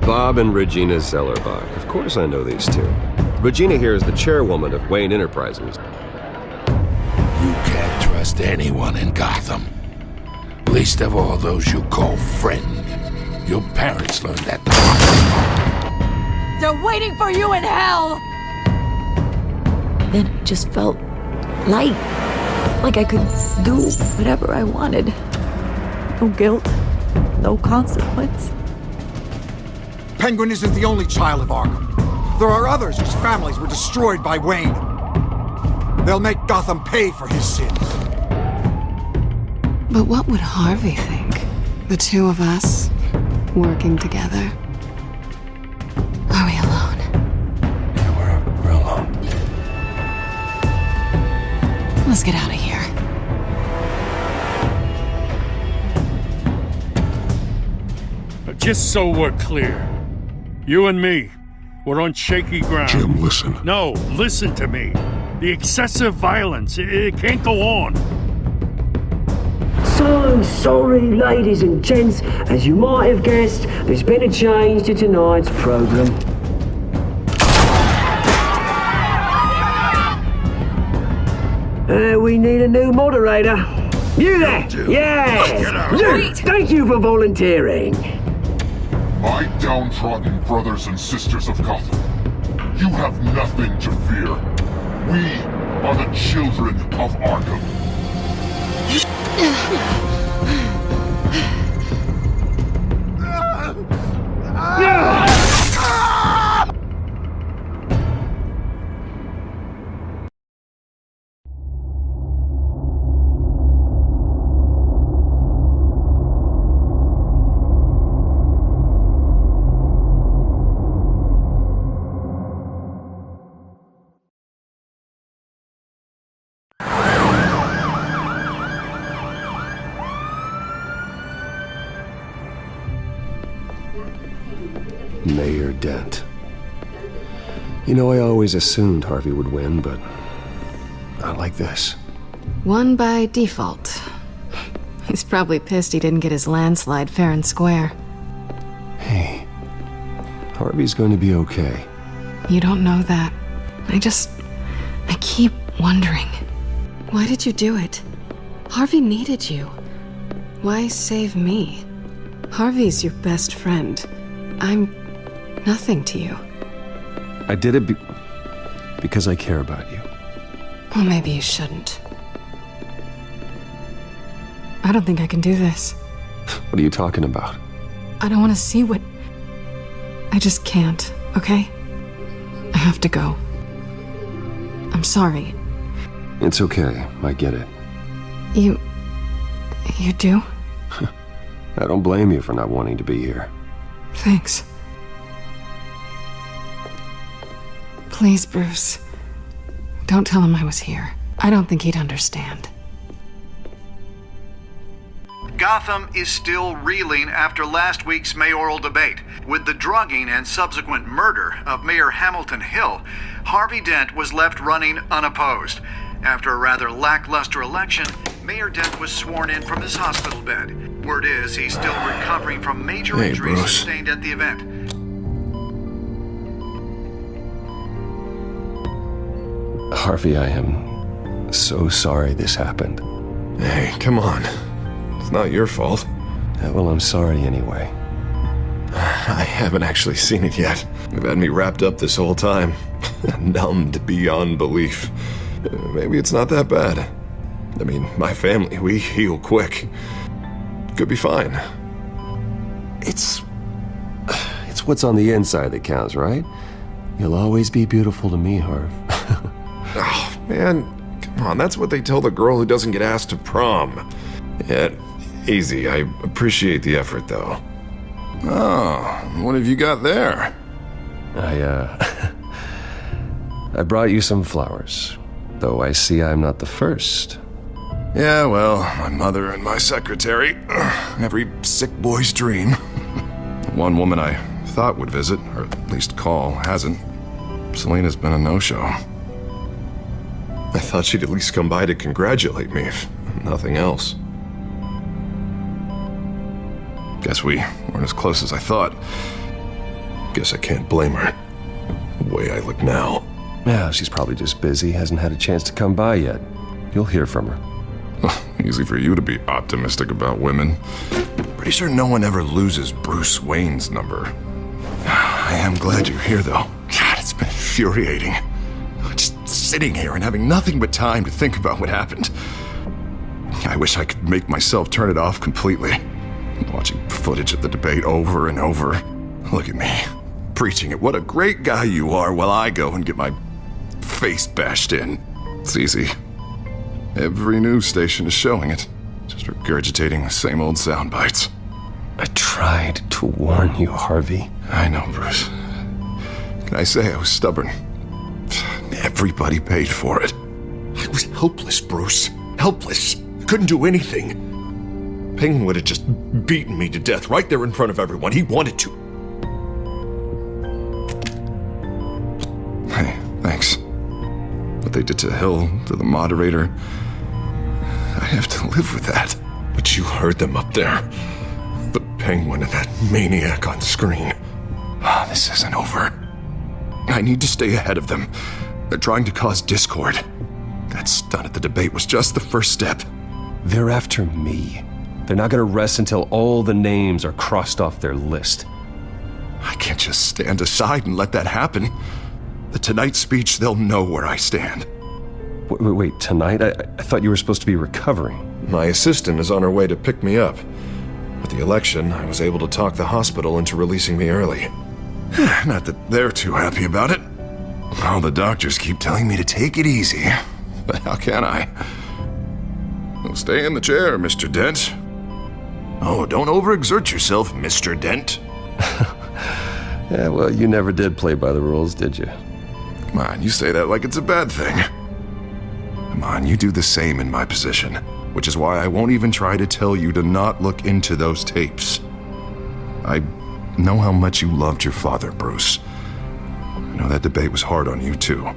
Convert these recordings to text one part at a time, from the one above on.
Bob and Regina Zellerbach. Of course I know these two. Regina here is the chairwoman of Wayne Enterprises. You can't trust anyone in Gotham. Least of all those you call friend. Your parents learned that the hard way. They're waiting for you in hell! Then it just felt light. Like I could do whatever I wanted. No guilt, no consequence. Penguin isn't the only child of Arkham. There are others whose families were destroyed by Wayne. They'll make Gotham pay for his sins. But what would Harvey think? The two of us, working together. Are we alone? Yeah, we're alone. Let's get out of here. Just so we're clear, you and me, we're on shaky ground. Jim, listen. No, listen to me. The excessive violence, it can't go on. So sorry, ladies and gents. As you might have guessed, there's been a change to tonight's program. We need a new moderator. You there? Yeah! You! Thank you for volunteering. My downtrodden brothers and sisters of Gotham, you have nothing to fear. We are the children of Arkham. Mayor Dent. You know, I always assumed Harvey would win, but not like this. Won by default. He's probably pissed he didn't get his landslide fair and square. Hey, Harvey's going to be okay. You don't know that. I keep wondering. Why did you do it? Harvey needed you. Why save me? Harvey's your best friend. I'm nothing to you. I did it because I care about you. Well, maybe you shouldn't. I don't think I can do this. What are you talking about? I don't want to see what... I just can't, okay? I have to go. I'm sorry. It's okay. I get it. You do? I don't blame you for not wanting to be here. Thanks. Please, Bruce. Don't tell him I was here. I don't think he'd understand. Gotham is still reeling after last week's mayoral debate. With the drugging and subsequent murder of Mayor Hamilton Hill, Harvey Dent was left running unopposed. After a rather lackluster election, Mayor Dent was sworn in from his hospital bed. Word is he's still recovering from major injuries sustained at the event. Harvey, I am so sorry this happened. Hey, come on. It's not your fault. Yeah, well, I'm sorry anyway. I haven't actually seen it yet. You've had me wrapped up this whole time. Numbed beyond belief. Maybe it's not that bad. I mean, my family, we heal quick. Could be fine. It's what's on the inside that counts, right? You'll always be beautiful to me, Harv. Oh, man. Come on, that's what they tell the girl who doesn't get asked to prom. Yeah, easy. I appreciate the effort, though. Oh, what have you got there? I brought you some flowers. Though I see I'm not the first. Yeah, well, my mother and my secretary. Every sick boy's dream. One woman I thought would visit, or at least call, hasn't. Selena's been a no-show. I thought she'd at least come by to congratulate me, if nothing else. Guess we weren't as close as I thought. Guess I can't blame her. The way I look now. Yeah, she's probably just busy, hasn't had a chance to come by yet. You'll hear from her. Easy for you to be optimistic about women. Pretty sure no one ever loses Bruce Wayne's number. I am glad you're here, though. God, it's been infuriating. Just sitting here and having nothing but time to think about what happened. I wish I could make myself turn it off completely. Watching footage of the debate over and over. Look at me, preaching it. What a great guy you are, while I go and get my face bashed in. It's easy. Every news station is showing it. Just regurgitating the same old sound bites. I tried to warn you, Harvey. I know, Bruce. Can I say I was stubborn? Everybody paid for it. I was helpless, Bruce. Helpless. I couldn't do anything. Penguin would have just beaten me to death right there in front of everyone. He wanted to. Hey, thanks. What they did to Hill, to the moderator, I have to live with that. But you heard them up there. The Penguin and that maniac on screen. This isn't over. I need to stay ahead of them. They're trying to cause discord. That stunt at the debate was just the first step. They're after me. They're not gonna rest until all the names are crossed off their list. I can't just stand aside and let that happen. The Tonight speech, they'll know where I stand. Wait, tonight? I thought you were supposed to be recovering. My assistant is on her way to pick me up. With the election, I was able to talk the hospital into releasing me early. Not that they're too happy about it. All the doctors keep telling me to take it easy. But how can I? Well, stay in the chair, Mr. Dent. Oh, don't overexert yourself, Mr. Dent. Yeah, well, you never did play by the rules, did you? Come on, you say that like it's a bad thing. Come on, you do the same in my position. Which is why I won't even try to tell you to not look into those tapes. I know how much you loved your father, Bruce. I know that debate was hard on you, too.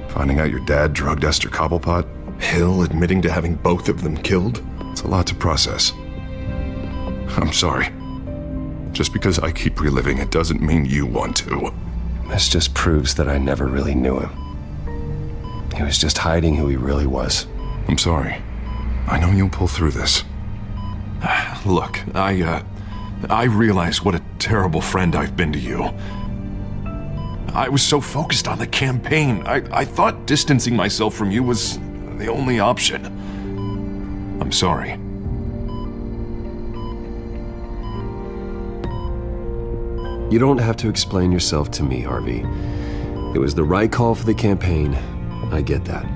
Finding out your dad drugged Esther Cobblepot, Hill admitting to having both of them killed, it's a lot to process. I'm sorry. Just because I keep reliving it doesn't mean you want to. This just proves that I never really knew him. He was just hiding who he really was. I'm sorry. I know you'll pull through this. Look, I realize what a terrible friend I've been to you. I was so focused on the campaign. I thought distancing myself from you was the only option. I'm sorry. You don't have to explain yourself to me, Harvey. It was the right call for the campaign. I get that.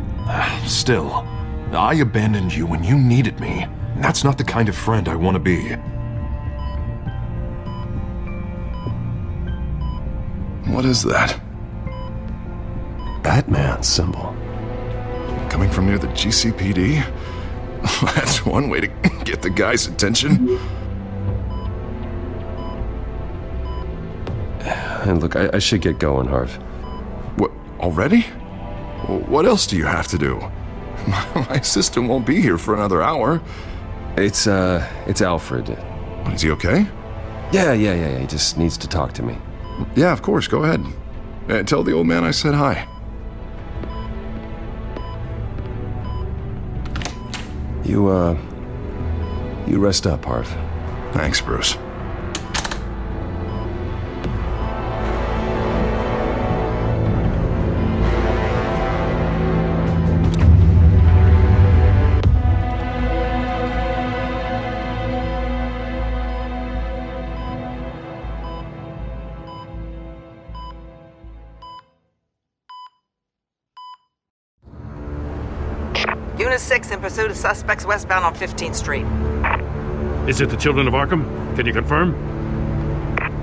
Still, I abandoned you when you needed me. That's not the kind of friend I want to be. What is that? Batman symbol. Coming from near the GCPD? That's one way to get the guy's attention. And look, I should get going, Harv. What, already? What else do you have to do? My assistant won't be here for another hour. It's Alfred. What, is he okay? Yeah, he just needs to talk to me. Yeah, of course, go ahead. Tell the old man I said hi. You rest up, Harv. Thanks, Bruce. Unit 6 in pursuit of suspects westbound on 15th Street. Is it the Children of Arkham? Can you confirm?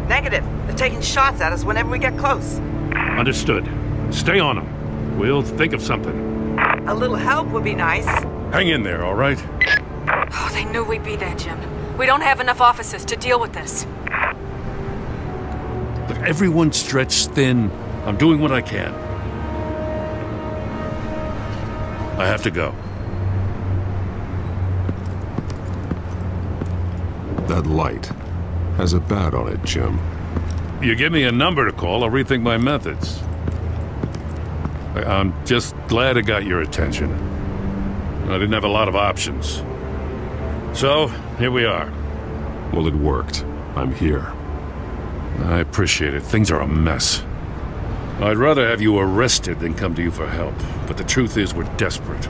Negative. They're taking shots at us whenever we get close. Understood. Stay on them. We'll think of something. A little help would be nice. Hang in there, all right? Oh, they knew we'd be there, Jim. We don't have enough officers to deal with this. Look, everyone's stretched thin. I'm doing what I can. I have to go. That light has a bat on it, Jim. You give me a number to call, I'll rethink my methods. I'm just glad it got your attention. I didn't have a lot of options. So, here we are. Well, it worked. I'm here. I appreciate it. Things are a mess. I'd rather have you arrested than come to you for help. But the truth is, we're desperate.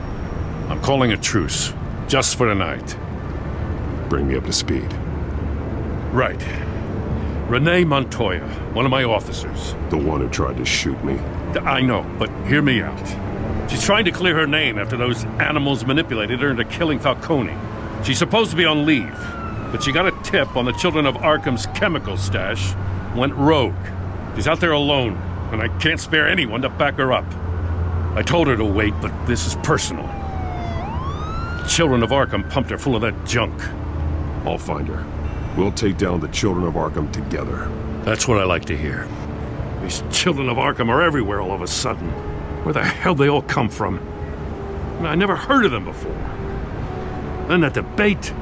I'm calling a truce. Just for tonight. Bring me up to speed. Right. Renee Montoya, one of my officers. The one who tried to shoot me. I know, but hear me out. She's trying to clear her name after those animals manipulated her into killing Falcone. She's supposed to be on leave, but she got a tip on the Children of Arkham's chemical stash, went rogue. She's out there alone, and I can't spare anyone to back her up. I told her to wait, but this is personal. Children of Arkham pumped her full of that junk. I'll find her. We'll take down the Children of Arkham together. That's what I like to hear. These Children of Arkham are everywhere all of a sudden. Where the hell they all come from? I never heard of them before. Then that debate.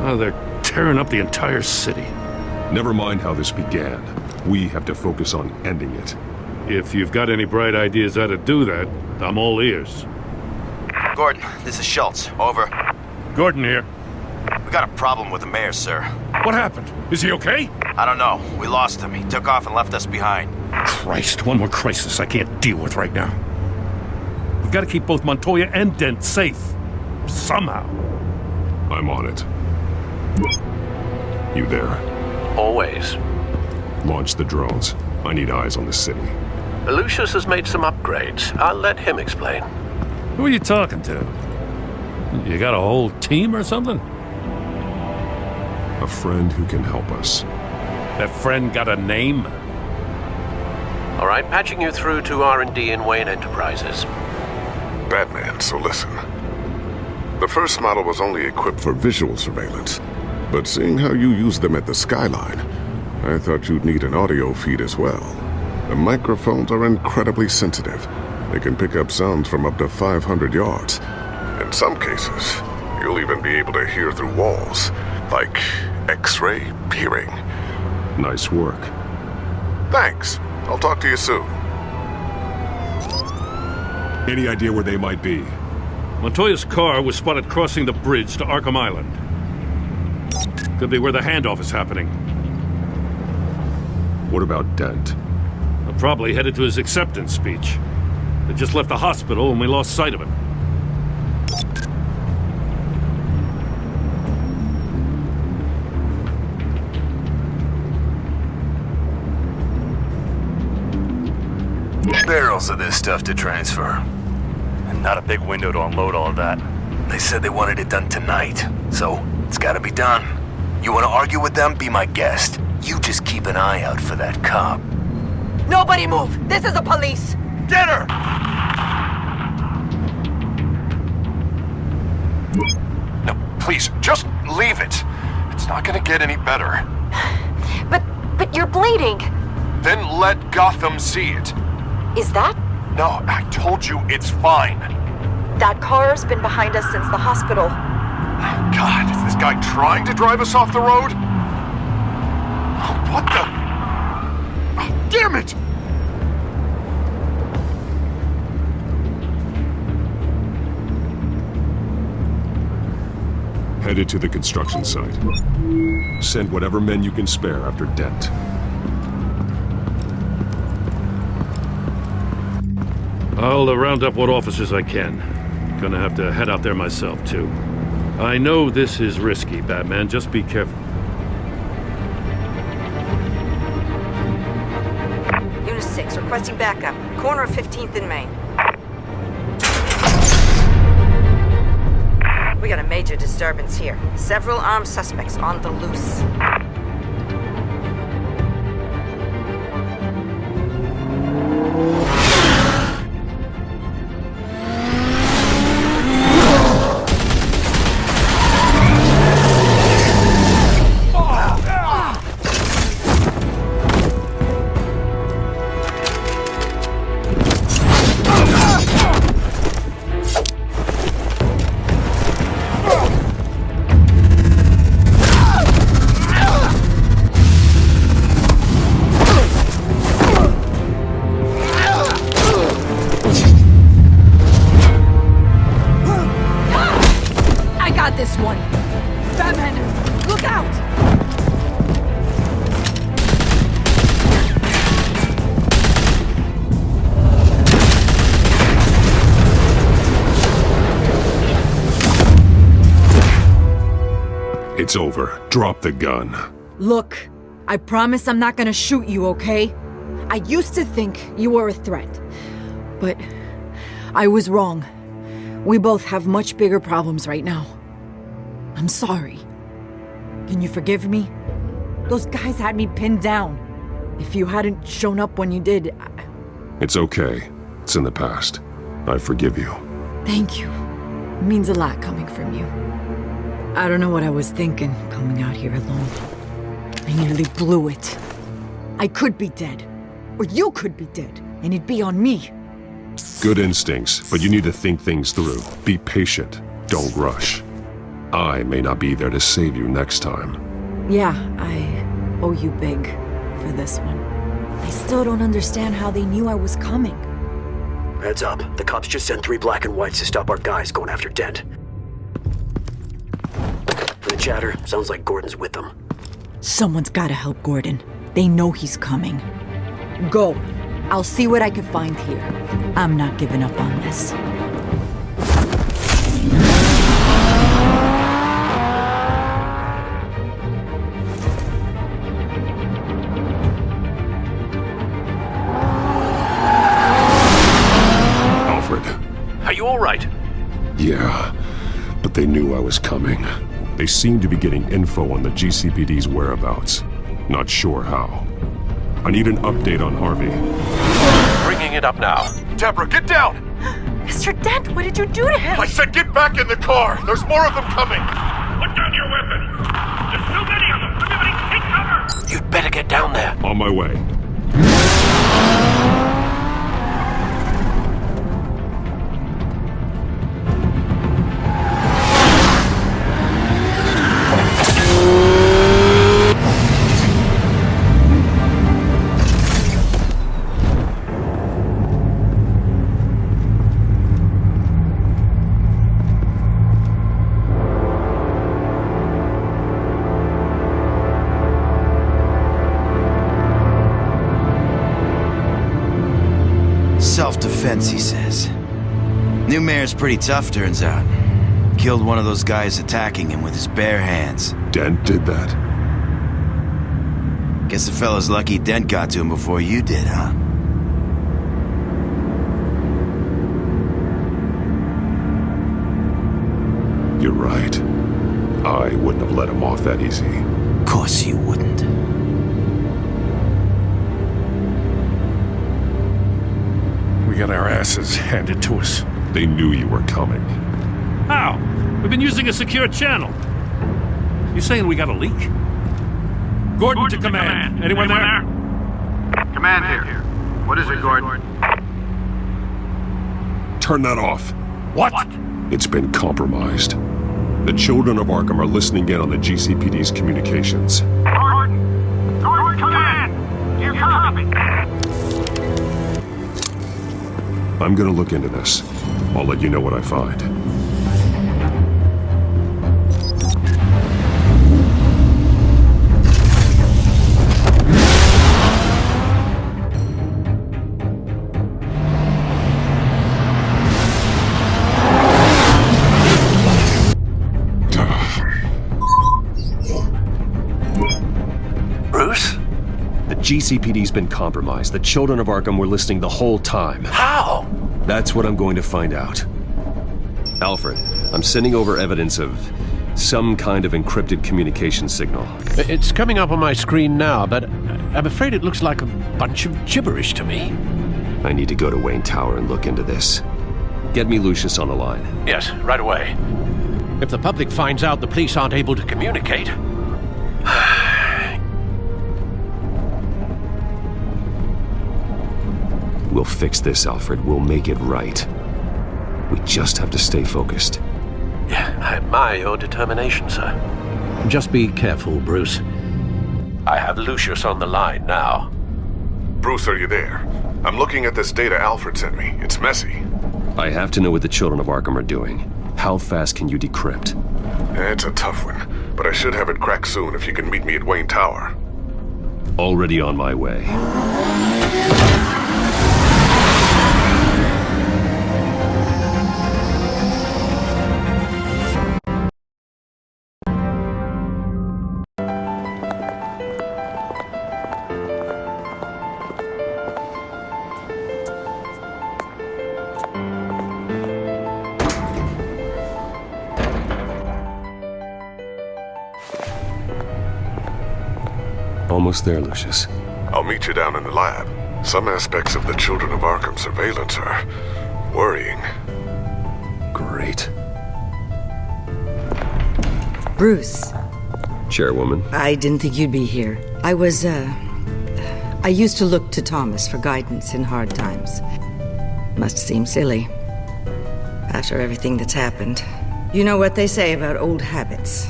Oh, they're tearing up the entire city. Never mind how this began. We have to focus on ending it. If you've got any bright ideas how to do that, I'm all ears. Gordon, this is Schultz. Over. Gordon here. We got a problem with the mayor, sir. What happened? Is he okay? I don't know. We lost him. He took off and left us behind. Christ, one more crisis I can't deal with right now. We've got to keep both Montoya and Dent safe. Somehow. I'm on it. You there? Always. Launch the drones. I need eyes on the city. Lucius has made some upgrades. I'll let him explain. Who are you talking to? You got a whole team or something? A friend who can help us. That friend got a name? All right, patching you through to R&D in Wayne Enterprises. Batman, so listen. The first model was only equipped for visual surveillance, but seeing how you use them at the skyline, I thought you'd need an audio feed as well. The microphones are incredibly sensitive. They can pick up sounds from up to 500 yards. In some cases, you'll even be able to hear through walls, like X-ray hearing. Nice work. Thanks. I'll talk to you soon. Any idea where they might be? Montoya's car was spotted crossing the bridge to Arkham Island. Could be where the handoff is happening. What about Dent? Probably headed to his acceptance speech. They just left the hospital and we lost sight of him. Barrels of this stuff to transfer. And not a big window to unload all of that. They said they wanted it done tonight, so it's gotta be done. You wanna argue with them? Be my guest. You just keep an eye out for that cop. Nobody move! This is the police! Get her! No, please, just leave it. It's not gonna get any better. But you're bleeding. Then let Gotham see it. Is that? No, I told you it's fine. That car's been behind us since the hospital. God, is this guy trying to drive us off the road? What the? Oh, damn it! Headed to the construction site. Send whatever men you can spare after Dent. I'll round up what officers I can. Gonna have to head out there myself, too. I know this is risky, Batman. Just be careful. Unit 6, requesting backup. Corner of 15th and Main. We got a major disturbance here. Several armed suspects on the loose. It's over. Drop the gun. Look, I promise I'm not gonna shoot you, okay? I used to think you were a threat, but I was wrong. We both have much bigger problems right now. I'm sorry. Can you forgive me? Those guys had me pinned down. If you hadn't shown up when you did, It's okay. It's in the past. I forgive you. Thank you. It means a lot coming from you. I don't know what I was thinking coming out here alone. I nearly blew it. I could be dead. Or you could be dead, and it'd be on me. Good instincts, but you need to think things through. Be patient. Don't rush. I may not be there to save you next time. Yeah, I owe you big for this one. I still don't understand how they knew I was coming. Heads up. The cops just sent 3 black and whites to stop our guys going after Dent. From the chatter, sounds like Gordon's with them. Someone's gotta help Gordon. They know he's coming. Go. I'll see what I can find here. I'm not giving up on this. Are you all right? Yeah, but they knew I was coming. They seemed to be getting info on the GCPD's whereabouts. Not sure how. I need an update on Harvey. Bringing it up now. Deborah, get down! Mr. Dent, what did you do to him? I said get back in the car! There's more of them coming! Put down your weapon! There's too many of them! Everybody take cover! You'd better get down there. On my way. Self-defense, he says. New mayor's pretty tough, turns out. Killed one of those guys attacking him with his bare hands. Dent did that? Guess the fella's lucky Dent got to him before you did, huh? You're right. I wouldn't have let him off that easy. Of course you wouldn't. We got our asses handed to us. They knew you were coming. How? We've been using a secure channel. You saying we got a leak? Gordon to command. Anyone there? Command here. What is it, Gordon? Turn that off. What? It's been compromised. The children of Arkham are listening in on the GCPD's communications. Gordon! Gordon, command! You copy! I'm gonna look into this. I'll let you know what I find. Bruce? The GCPD's been compromised. The children of Arkham were listening the whole time. How? That's what I'm going to find out. Alfred, I'm sending over evidence of some kind of encrypted communication signal. It's coming up on my screen now, but I'm afraid it looks like a bunch of gibberish to me. I need to go to Wayne Tower and look into this. Get me Lucius on the line. Yes, right away. If the public finds out the police aren't able to communicate... We'll fix this, Alfred. We'll make it right. We just have to stay focused. Yeah, I admire your determination, sir. Just be careful, Bruce. I have Lucius on the line now. Bruce, are you there? I'm looking at this data Alfred sent me. It's messy. I have to know what the children of Arkham are doing. How fast can you decrypt? It's a tough one, but I should have it cracked soon if you can meet me at Wayne Tower. Already on my way. Almost there, Lucius. I'll meet you down in the lab. Some aspects of the Children of Arkham surveillance are worrying. Great. Bruce. Chairwoman. I didn't think you'd be here. I used to look to Thomas for guidance in hard times. Must seem silly. After everything that's happened. You know what they say about old habits.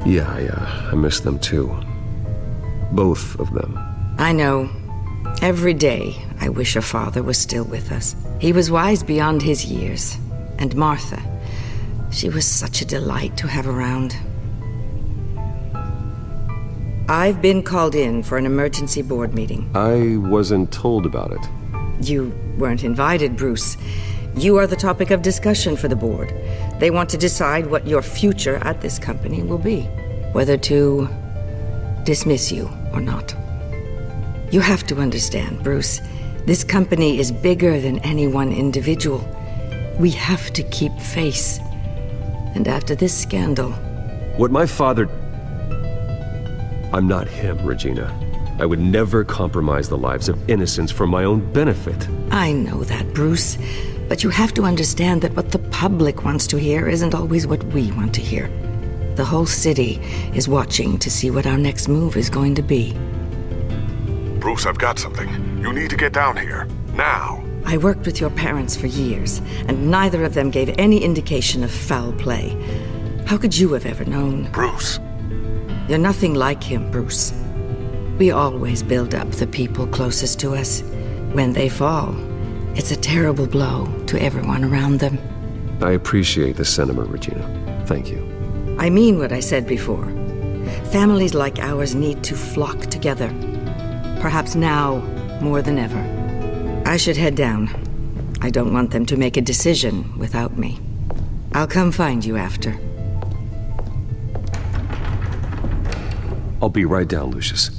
Yeah, I miss them too. Both of them. I know. Every day, I wish your father was still with us. He was wise beyond his years. And Martha, she was such a delight to have around. I've been called in for an emergency board meeting. I wasn't told about it. You weren't invited, Bruce. You are the topic of discussion for the board. They want to decide what your future at this company will be. Whether to dismiss you or not. You have to understand, Bruce. This company is bigger than any one individual. We have to keep face. And after this scandal... What my father... I'm not him, Regina. I would never compromise the lives of innocents for my own benefit. I know that, Bruce. But you have to understand that what the public wants to hear isn't always what we want to hear. The whole city is watching to see what our next move is going to be. Bruce, I've got something. You need to get down here. Now. I worked with your parents for years, and neither of them gave any indication of foul play. How could you have ever known? Bruce. You're nothing like him, Bruce. We always build up the people closest to us. When they fall, it's a terrible blow to everyone around them. I appreciate the sentiment, Regina. Thank you. I mean what I said before. Families like ours need to flock together. Perhaps now more than ever. I should head down. I don't want them to make a decision without me. I'll come find you after. I'll be right down, Lucius.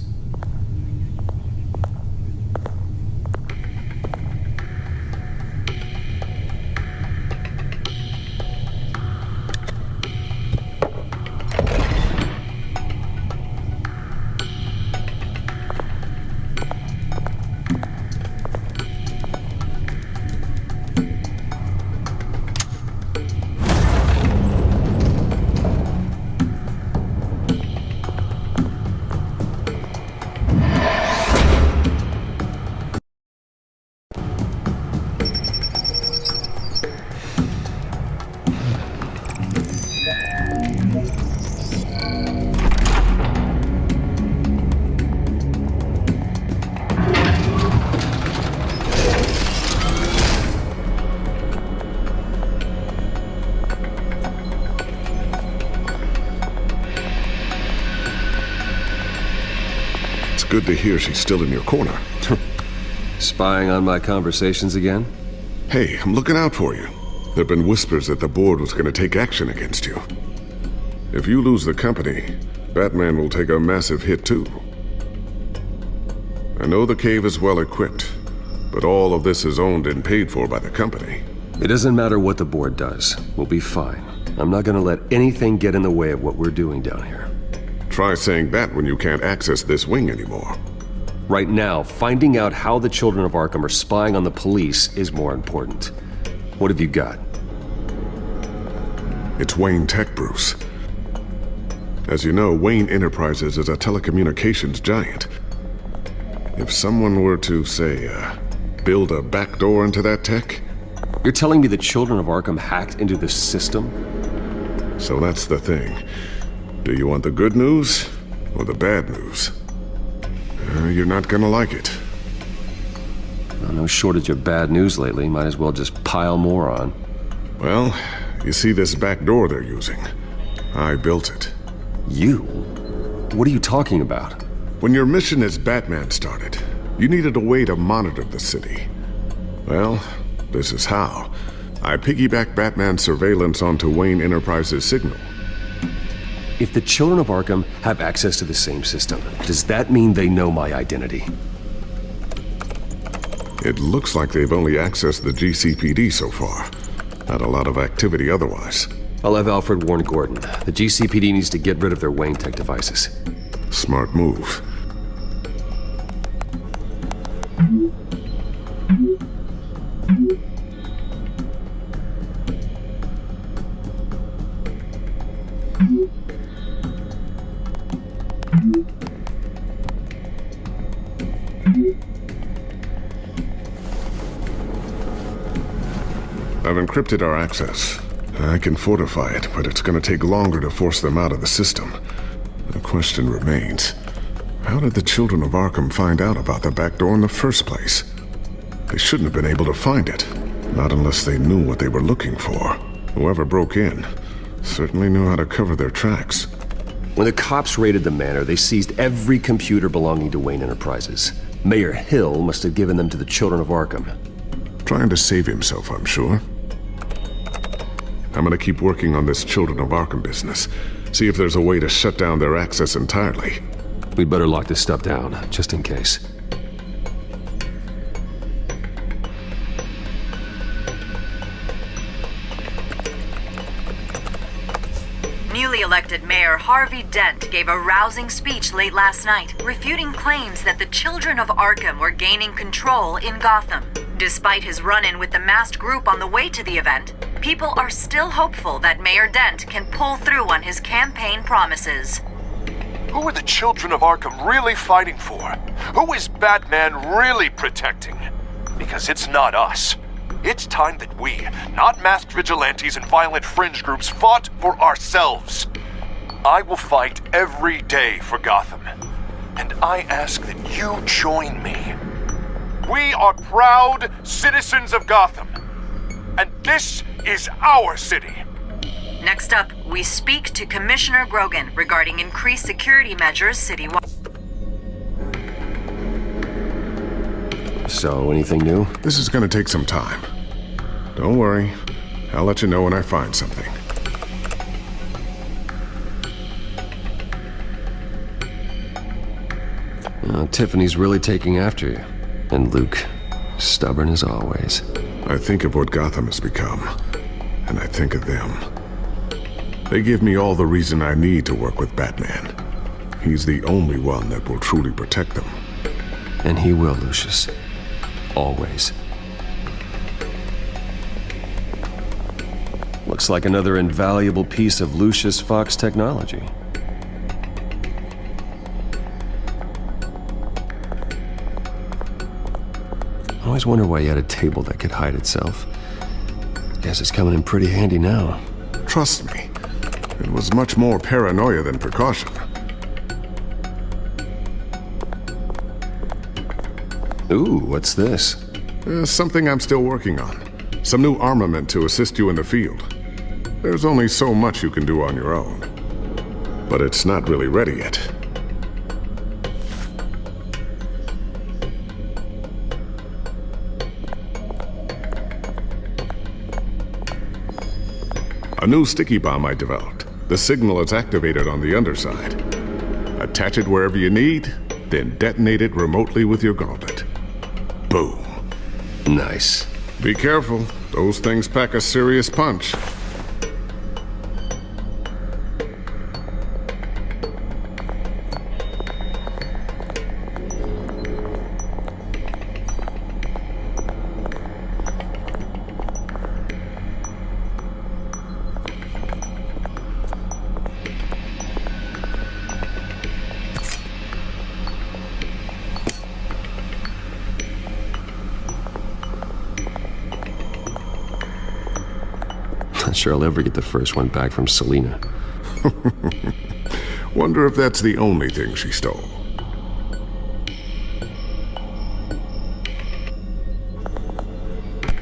Good to hear she's still in your corner. Spying on my conversations again? Hey, I'm looking out for you. There've been whispers that the board was going to take action against you. If you lose the company, Batman will take a massive hit too. I know the cave is well equipped, but all of this is owned and paid for by the company. It doesn't matter what the board does. We'll be fine. I'm not going to let anything get in the way of what we're doing down here. Try saying that when you can't access this wing anymore. Right now, finding out how the Children of Arkham are spying on the police is more important. What have you got? It's Wayne Tech, Bruce. As you know, Wayne Enterprises is a telecommunications giant. If someone were to, say, build a backdoor into that tech... You're telling me the Children of Arkham hacked into the system? So that's the thing. Do you want the good news or the bad news? You're not gonna like it. Well, no shortage of bad news lately. Might as well just pile more on. Well, you see this back door they're using? I built it. You? What are you talking about? When your mission as Batman started, you needed a way to monitor the city. Well, this is how. I piggybacked Batman's surveillance onto Wayne Enterprises' signal. If the Children of Arkham have access to the same system, does that mean they know my identity? It looks like they've only accessed the GCPD so far. Not a lot of activity otherwise. I'll have Alfred warn Gordon. The GCPD needs to get rid of their Wayne Tech devices. Smart move. I've encrypted our access. I can fortify it, but it's going to take longer to force them out of the system. The question remains, how did the children of Arkham find out about the back door in the first place? They shouldn't have been able to find it, not unless they knew what they were looking for. Whoever broke in certainly knew how to cover their tracks. When the cops raided the manor, they seized every computer belonging to Wayne Enterprises. Mayor Hill must have given them to the children of Arkham. Trying to save himself, I'm sure. I'm gonna keep working on this Children of Arkham business. See if there's a way to shut down their access entirely. We'd better lock this stuff down, just in case. Newly elected Mayor Harvey Dent gave a rousing speech late last night, refuting claims that the children of Arkham were gaining control in Gotham. Despite his run-in with the masked group on the way to the event, people are still hopeful that Mayor Dent can pull through on his campaign promises. Who are the children of Arkham really fighting for? Who is Batman really protecting? Because it's not us. It's time that we, not masked vigilantes and violent fringe groups, fought for ourselves. I will fight every day for Gotham. And I ask that you join me. We are proud citizens of Gotham. And this is our city. Next up, we speak to Commissioner Grogan regarding increased security measures citywide. So, anything new? This is gonna take some time. Don't worry. I'll let you know when I find something. Tiffany's really taking after you. And Luke, stubborn as always. I think of what Gotham has become, and I think of them. They give me all the reason I need to work with Batman. He's the only one that will truly protect them. And he will, Lucius. Always. Looks like another invaluable piece of Lucius Fox technology. I always wonder why you had a table that could hide itself. Guess it's coming in pretty handy now. Trust me, it was much more paranoia than precaution. Ooh, what's this? Something I'm still working on. Some new armament to assist you in the field. There's only so much you can do on your own. But it's not really ready yet. A new sticky bomb I developed. The signal is activated on the underside. Attach it wherever you need, then detonate it remotely with your gauntlet. Boom. Nice. Be careful. Those things pack a serious punch. Not sure I'll ever get the first one back from Selina. Wonder if that's the only thing she stole.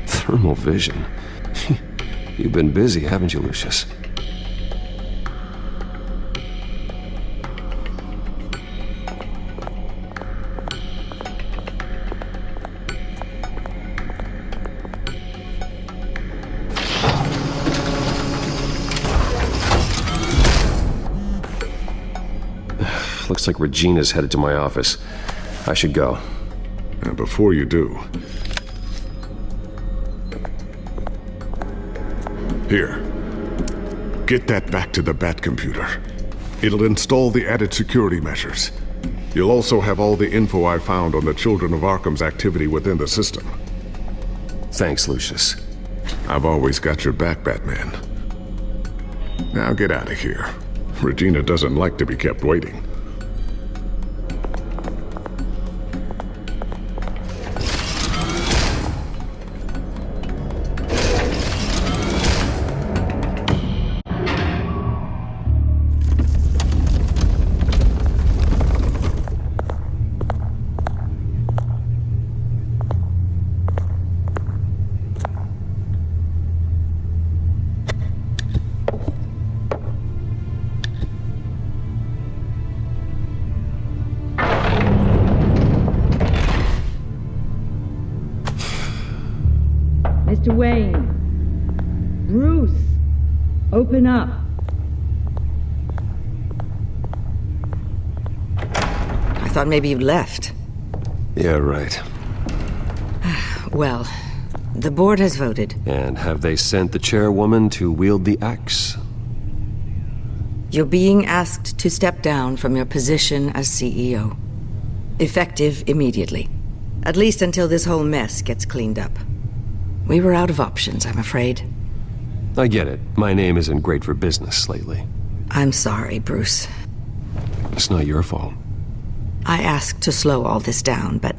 Thermal vision. You've been busy, haven't you, Lucius? Looks like Regina's headed to my office. I should go. And before you do... Here. Get that back to the Bat computer. It'll install the added security measures. You'll also have all the info I found on the Children of Arkham's activity within the system. Thanks, Lucius. I've always got your back, Batman. Now get out of here. Regina doesn't like to be kept waiting. Mr. Wayne. Bruce. Open up. I thought maybe you left. Yeah, right. Well, the board has voted. And have they sent the chairwoman to wield the axe? You're being asked to step down from your position as CEO. Effective immediately. At least until this whole mess gets cleaned up. We were out of options, I'm afraid. I get it. My name isn't great for business lately. I'm sorry, Bruce. It's not your fault. I asked to slow all this down, but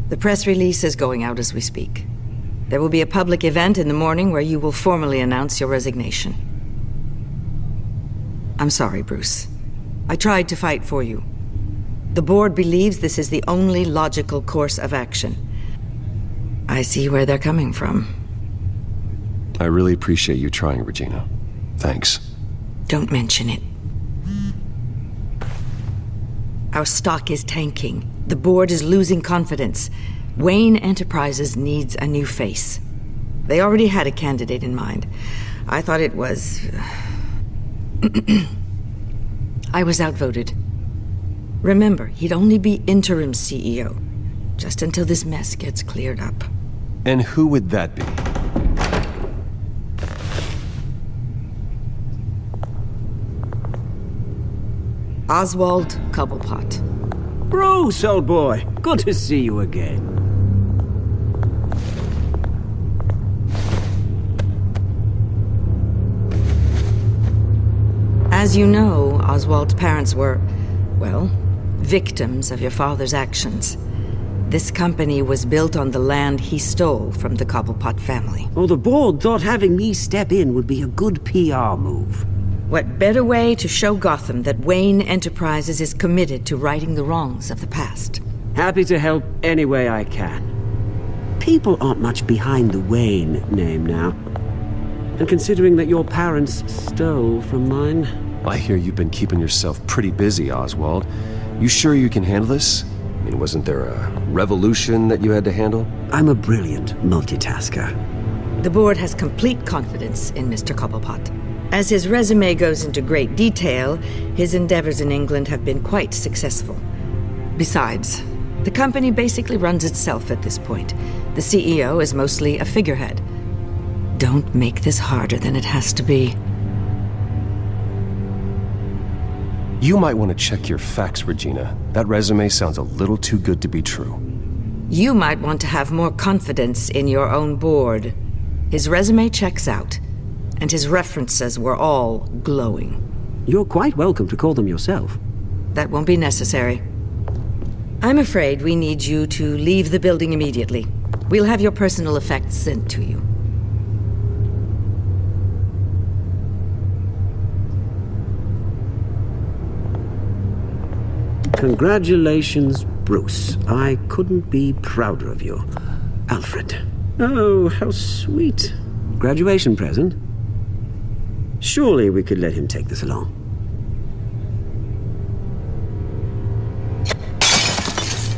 the press release is going out as we speak. There will be a public event in the morning where you will formally announce your resignation. I'm sorry, Bruce. I tried to fight for you. The board believes this is the only logical course of action. I see where they're coming from. I really appreciate you trying, Regina. Thanks. Don't mention it. Our stock is tanking. The board is losing confidence. Wayne Enterprises needs a new face. They already had a candidate in mind. I thought it was... I was outvoted. Remember, he'd only be interim CEO, just until this mess gets cleared up. And who would that be? Oswald Cobblepot. Bruce, old boy. Good to see you again. As you know, Oswald's parents were, well, victims of your father's actions. This company was built on the land he stole from the Cobblepot family. Well, the board thought having me step in would be a good PR move. What better way to show Gotham that Wayne Enterprises is committed to righting the wrongs of the past? Happy to help any way I can. People aren't much behind the Wayne name now. And considering that your parents stole from mine... I hear you've been keeping yourself pretty busy, Oswald. You sure you can handle this? I mean, wasn't there a revolution that you had to handle? I'm a brilliant multitasker. The board has complete confidence in Mr. Cobblepot. As his resume goes into great detail, his endeavors in England have been quite successful. Besides, the company basically runs itself at this point. The CEO is mostly a figurehead. Don't make this harder than it has to be. You might want to check your facts, Regina. That resume sounds a little too good to be true. You might want to have more confidence in your own board. His resume checks out, and his references were all glowing. You're quite welcome to call them yourself. That won't be necessary. I'm afraid we need you to leave the building immediately. We'll have your personal effects sent to you. Congratulations, Bruce. I couldn't be prouder of you. Alfred. Oh, how sweet. Graduation present? Surely we could let him take this along.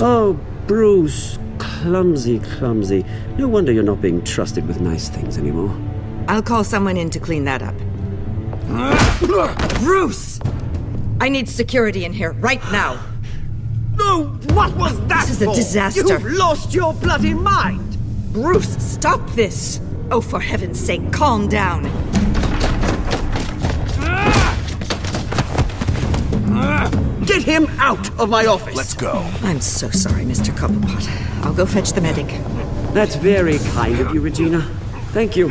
Oh, Bruce. Clumsy, clumsy. No wonder you're not being trusted with nice things anymore. I'll call someone in to clean that up. Bruce! I need security in here, right now. No, what was that This is a disaster. You've lost your bloody mind! Bruce, stop this! Oh, for heaven's sake, calm down. Get him out of my office! Let's go. I'm so sorry, Mr. Cobblepot. I'll go fetch the medic. That's very kind of you, Regina. Thank you.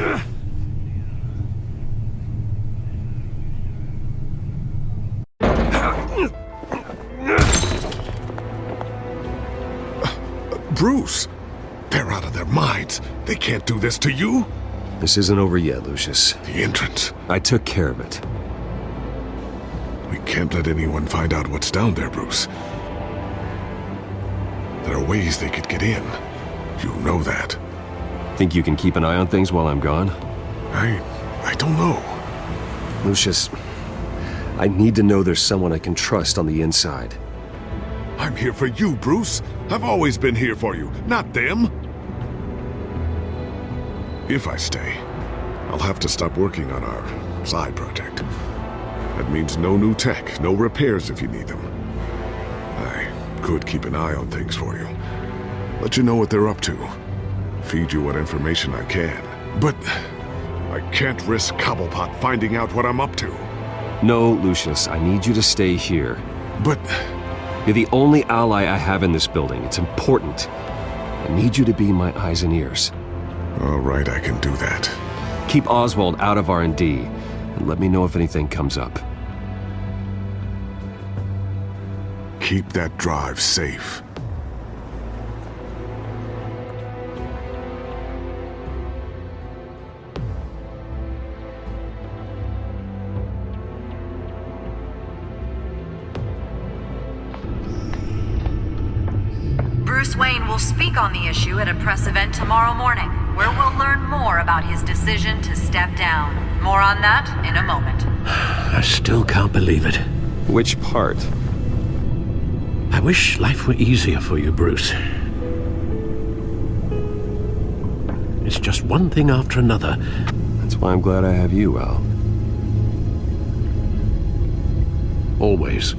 Bruce! They're out of their minds. They can't do this to you. This isn't over yet, Lucius. The entrance. I took care of it. We can't let anyone find out what's down there, Bruce. There are ways they could get in. You know that. Think you can keep an eye on things while I'm gone? I don't know. Lucius, I need to know there's someone I can trust on the inside. I'm here for you, Bruce. I've always been here for you, not them. If I stay, I'll have to stop working on our side project. That means no new tech, no repairs if you need them. I could keep an eye on things for you. Let you know what they're up to. Feed you what information I can. But I can't risk Cobblepot finding out what I'm up to. No, Lucius, I need you to stay here. But you're the only ally I have in this building. It's important. I need you to be my eyes and ears. All right, I can do that. Keep Oswald out of R&D, and let me know if anything comes up. Keep that drive safe. Bruce Wayne will speak on the issue at a press event tomorrow morning, where we'll learn more about his decision to step down. More on that in a moment. I still can't believe it. Which part? I wish life were easier for you, Bruce. It's just one thing after another. That's why I'm glad I have you, Al. Always.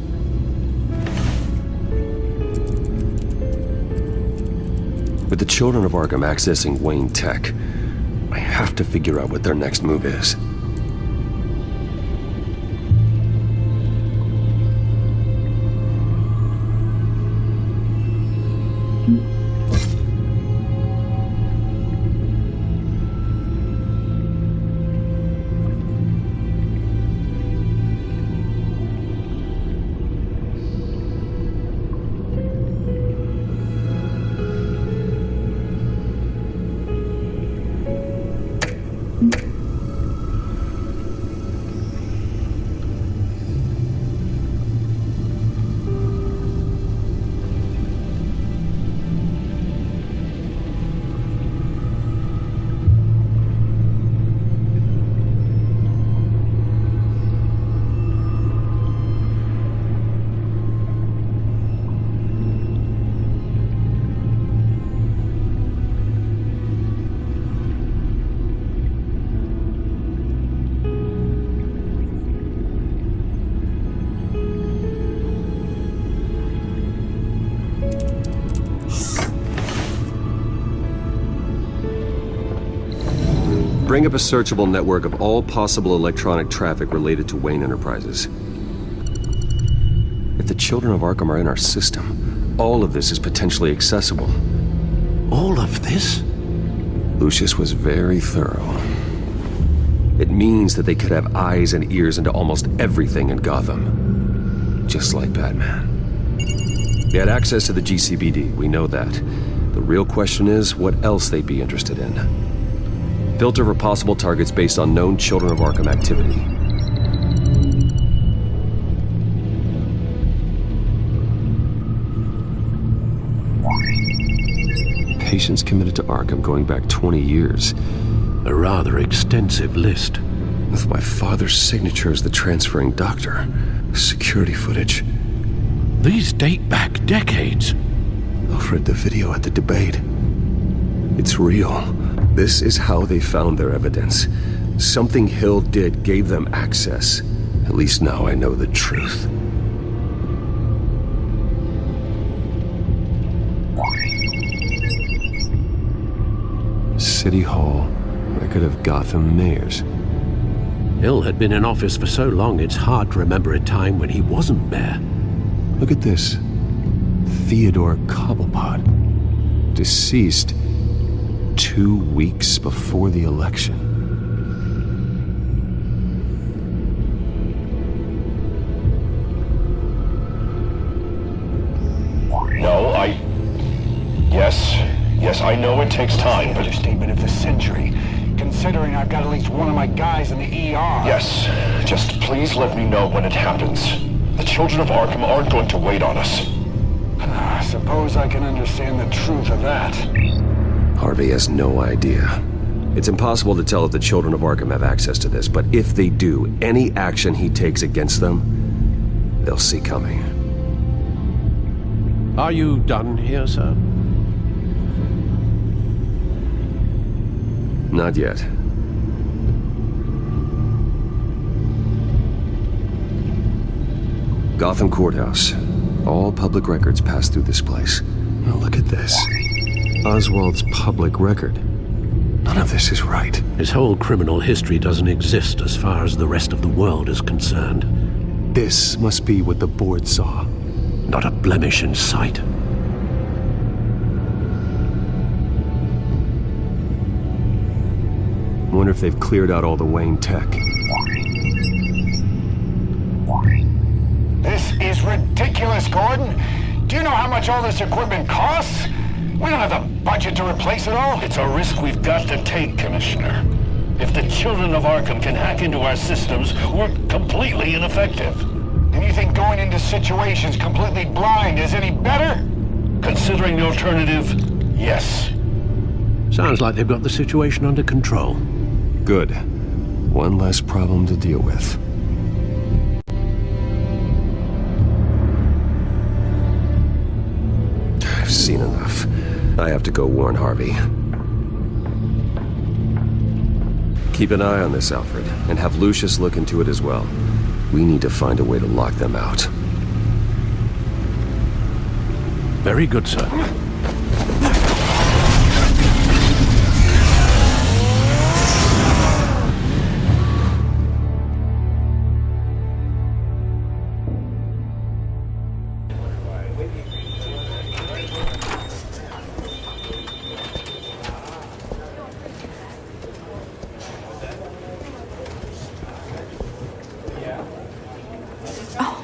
With the children of Arkham accessing Wayne Tech, I have to figure out what their next move is. Bring up a searchable network of all possible electronic traffic related to Wayne Enterprises. If the children of Arkham are in our system, all of this is potentially accessible. All of this? Lucius was very thorough. It means that they could have eyes and ears into almost everything in Gotham. Just like Batman. They had access to the GCPD, we know that. The real question is what else they'd be interested in. Filter for possible targets based on known Children of Arkham activity. Patients committed to Arkham going back 20 years. A rather extensive list. With my father's signature as the transferring doctor. Security footage. These date back decades. Alfred, the video at the debate. It's real. This is how they found their evidence. Something Hill did gave them access. At least now I know the truth. City Hall, record of Gotham mayors. Hill had been in office for so long it's hard to remember a time when he wasn't mayor. Look at this. Theodore Cobblepot. Deceased 2 weeks before the election. No, Yes, I know it takes time, but... Understatement of the century, considering I've got at least one of my guys in the ER. Yes, just please let me know when it happens. The children of Arkham aren't going to wait on us. I suppose I can understand the truth of that. Harvey has no idea. It's impossible to tell if the children of Arkham have access to this, but if they do, any action he takes against them, they'll see coming. Are you done here, sir? Not yet. Gotham Courthouse. All public records pass through this place. Now look at this. Oswald's public record. None of this is right. His whole criminal history doesn't exist as far as the rest of the world is concerned. This must be what the board saw. Not a blemish in sight. I wonder if they've cleared out all the Wayne tech. This is ridiculous, Gordon. Do you know how much all this equipment costs? We don't have the budget to replace it all. It's a risk we've got to take, Commissioner. If the children of Arkham can hack into our systems, we're completely ineffective. And you think going into situations completely blind is any better? Considering the alternative, yes. Sounds like they've got the situation under control. Good. One less problem to deal with. I've seen enough. I have to go warn Harvey. Keep an eye on this, Alfred, and have Lucius look into it as well. We need to find a way to lock them out. Very good, sir.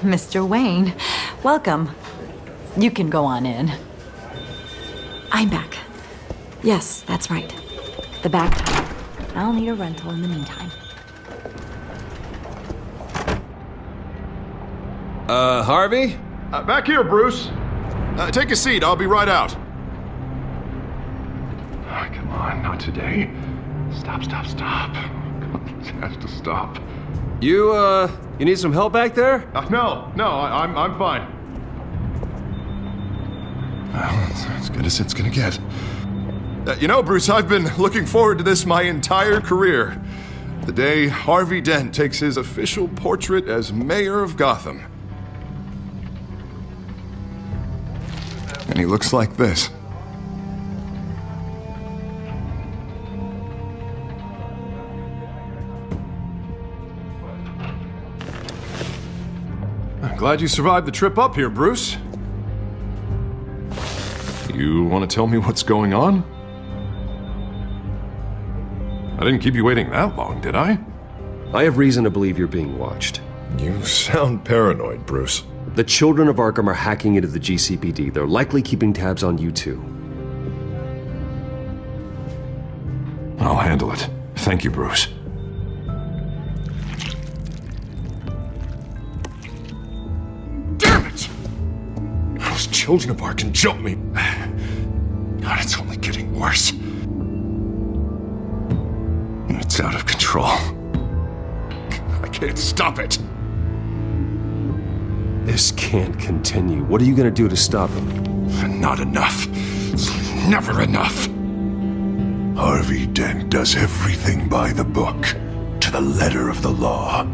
Mr. Wayne, welcome. You can go on in. I'm back. Yes, that's right. The back time. I'll need a rental in the meantime. Harvey? Back here, Bruce. Take a seat. I'll be right out. Oh, come on, not today. Stop. This has to stop. You need some help back there? No, I'm fine. Well, it's as good as it's gonna get. You know, Bruce, I've been looking forward to this my entire career. The day Harvey Dent takes his official portrait as mayor of Gotham. And he looks like this. I'm glad you survived the trip up here, Bruce. You want to tell me what's going on? I didn't keep you waiting that long, did I? I have reason to believe you're being watched. You sound paranoid, Bruce. The children of Arkham are hacking into the GCPD. They're likely keeping tabs on you too. I'll handle it. Thank you, Bruce. Damn it! Those children of Arkham jumped me. God, it's only getting worse. It's out of control. I can't stop it. This can't continue. What are you gonna do to stop him? Not enough. Never enough. Harvey Dent does everything by the book, to the letter of the law.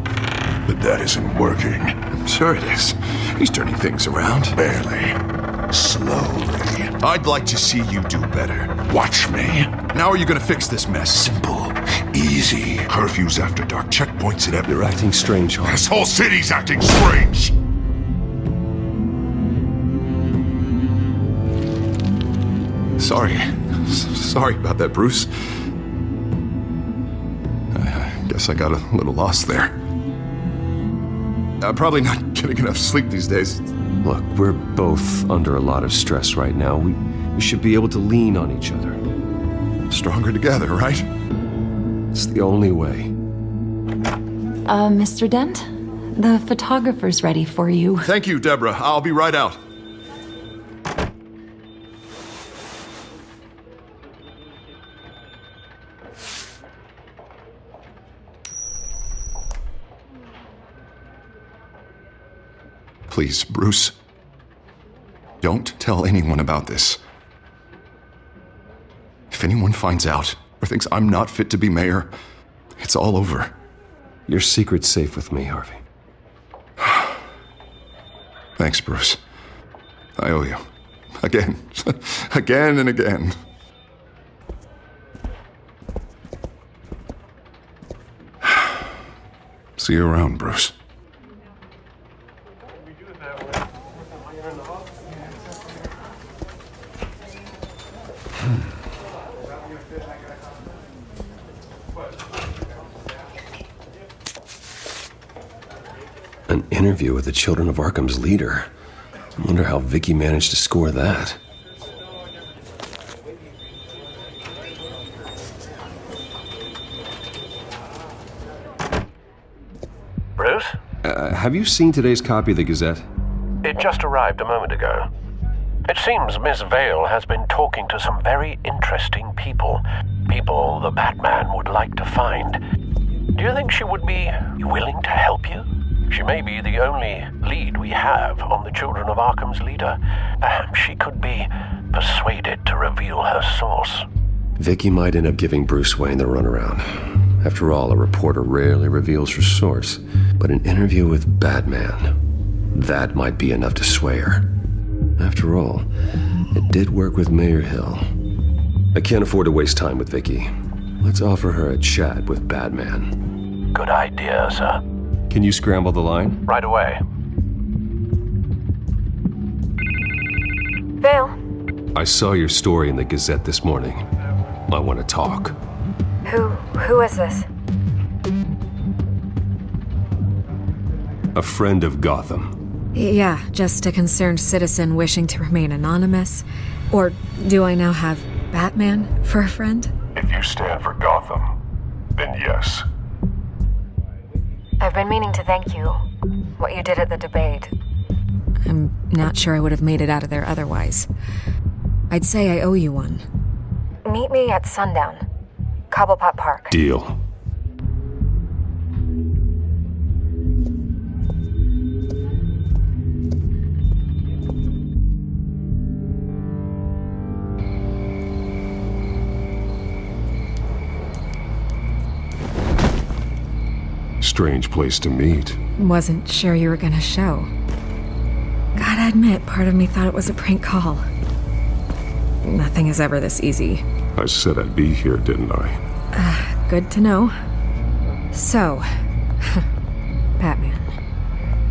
But that isn't working. I'm sure it is. He's turning things around. Barely. Slowly. I'd like to see you do better. Watch me. Now are you gonna fix this mess? Simple. Easy. Curfews after dark, checkpoints at every... You're acting strange, Harvey. This whole city's acting strange! Sorry about that, Bruce. I guess I got a little lost there. I'm probably not getting enough sleep these days. Look, we're both under a lot of stress right now. We should be able to lean on each other. Stronger together, right? It's the only way. Mr. Dent? The photographer's ready for you. Thank you, Deborah. I'll be right out. Please, Bruce. Don't tell anyone about this. If anyone finds out or thinks I'm not fit to be mayor, it's all over. Your secret's safe with me, Harvey. Thanks, Bruce. I owe you. Again. Again and again. See you around, Bruce. An interview with the Children of Arkham's leader. I wonder how Vicky managed to score that. Bruce? Have you seen today's copy of the Gazette? It just arrived a moment ago. It seems Miss Vale has been talking to some very interesting people. People the Batman would like to find. Do you think she would be willing to help you? She may be the only lead we have on the Children of Arkham's leader. Perhaps she could be persuaded to reveal her source. Vicky might end up giving Bruce Wayne the runaround. After all, a reporter rarely reveals her source. But an interview with Batman, that might be enough to sway her. After all, it did work with Mayor Hill. I can't afford to waste time with Vicky. Let's offer her a chat with Batman. Good idea, sir. Can you scramble the line? Right away. Vale? I saw your story in the Gazette this morning. I want to talk. Who is this? A friend of Gotham. Yeah, just a concerned citizen wishing to remain anonymous. Or do I now have Batman for a friend? If you stand for Gotham, then yes. I've been meaning to thank you. What you did at the debate. I'm not sure I would have made it out of there otherwise. I'd say I owe you one. Meet me at sundown. Cobblepot Park. Deal. Strange place to meet. Wasn't sure you were gonna show. Gotta admit, part of me thought it was a prank call. Nothing is ever this easy. I said I'd be here, didn't I? Good to know. So, Batman.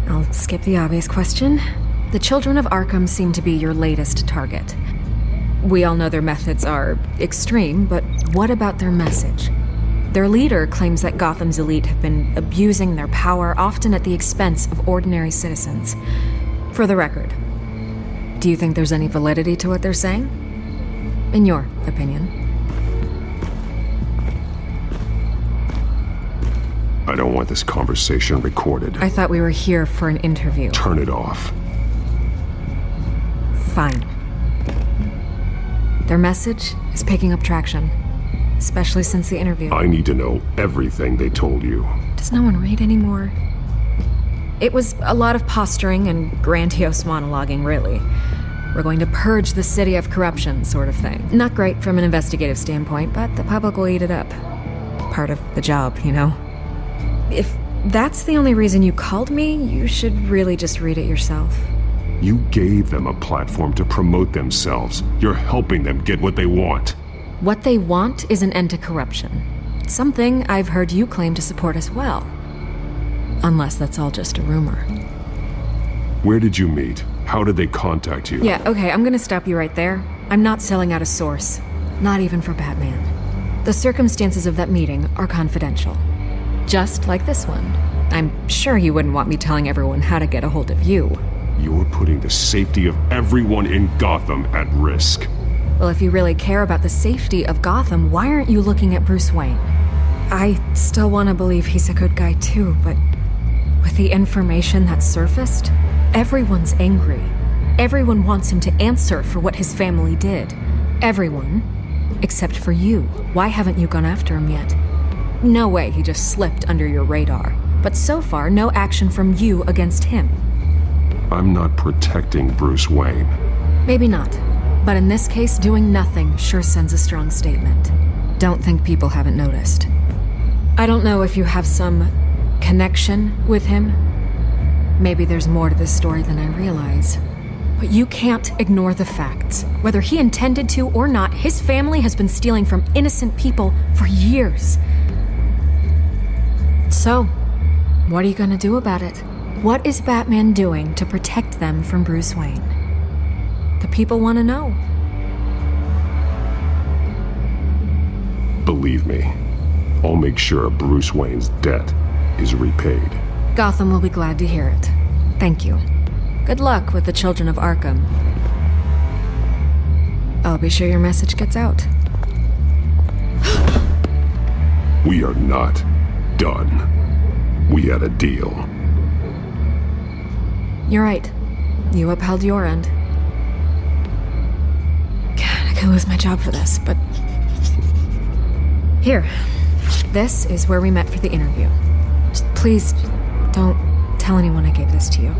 I'll skip the obvious question. The Children of Arkham seem to be your latest target. We all know their methods are extreme, but what about their message? Their leader claims that Gotham's elite have been abusing their power, often at the expense of ordinary citizens. For the record, do you think there's any validity to what they're saying? In your opinion? I don't want this conversation recorded. I thought we were here for an interview. Turn it off. Fine. Their message is picking up traction. Especially since the interview. I need to know everything they told you. Does no one read anymore? It was a lot of posturing and grandiose monologuing, really. We're going to purge the city of corruption, sort of thing. Not great from an investigative standpoint, but the public will eat it up. Part of the job, you know? If that's the only reason you called me, you should really just read it yourself. You gave them a platform to promote themselves. You're helping them get what they want. What they want is an end to corruption. Something I've heard you claim to support as well. Unless that's all just a rumor. Where did you meet? How did they contact you? Yeah, okay, I'm gonna stop you right there. I'm not selling out a source. Not even for Batman. The circumstances of that meeting are confidential. Just like this one. I'm sure you wouldn't want me telling everyone how to get a hold of you. You're putting the safety of everyone in Gotham at risk. Well, if you really care about the safety of Gotham, why aren't you looking at Bruce Wayne? I still want to believe he's a good guy too, but with the information that surfaced, everyone's angry. Everyone wants him to answer for what his family did. Everyone, except for you. Why haven't you gone after him yet? No way he just slipped under your radar. But so far, no action from you against him. I'm not protecting Bruce Wayne. Maybe not. But in this case, doing nothing sure sends a strong statement. Don't think people haven't noticed. I don't know if you have some connection with him. Maybe there's more to this story than I realize. But you can't ignore the facts. Whether he intended to or not, his family has been stealing from innocent people for years. So, what are you gonna do about it? What is Batman doing to protect them from Bruce Wayne? The people want to know. Believe me, I'll make sure Bruce Wayne's debt is repaid. Gotham will be glad to hear it. Thank you. Good luck with the Children of Arkham. I'll be sure your message gets out. We are not done. We had a deal. You're right. You upheld your end. God, I could lose my job for this, but... Here. This is where we met for the interview. Just please, don't tell anyone I gave this to you.